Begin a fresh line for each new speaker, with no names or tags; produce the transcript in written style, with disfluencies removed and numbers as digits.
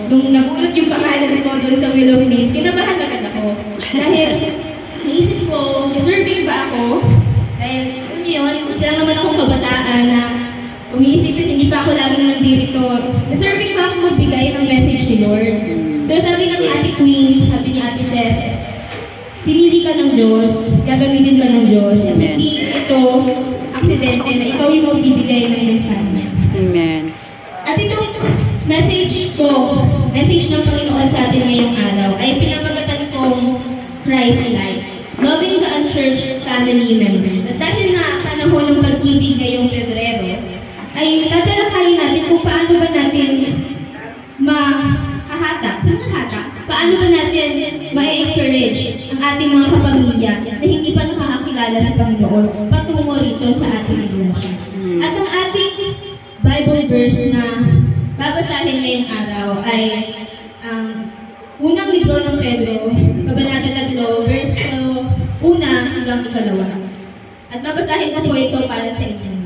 Nung nabulot yung pangalan ko doon sa Wheel of Names, kinabahan agad ako. Dahil naisip ko, deserving ba ako? Dahil, alam niyo yun, isa lang naman akong kabataan na umiisip at hindi pa ako laging nandirito. Deserving ba ako magbigay ng message ni Lord? Pero sabi nga ni Ate Queen, sabi ni Ate Seth, pinili ka ng Diyos, gagamitin ka ng Diyos. At hindi ito aksidente na ikaw yung magbibigay ng mensahe niya.
Amen.
At itong message ko, message ng Panginoon sa atin ngayong araw, ay pinamagatan kong Christ Life. Loving the unchurched family members. At dahil na panahon ng pag-ibig ngayong Pebrero, ay tatalakayin natin kung paano ba natin paano ba natin ma-encourage ang ating mga kapamilya na hindi pa nakakakilala sa Panginoon patungo rito sa ating iglesia. At ang ating Bible verse na babasahin ngayong araw ay ang unang libro ng Pedro, Kabanata 3, verse 1 hanggang 2. At babasahin ko po ito para sa inyo.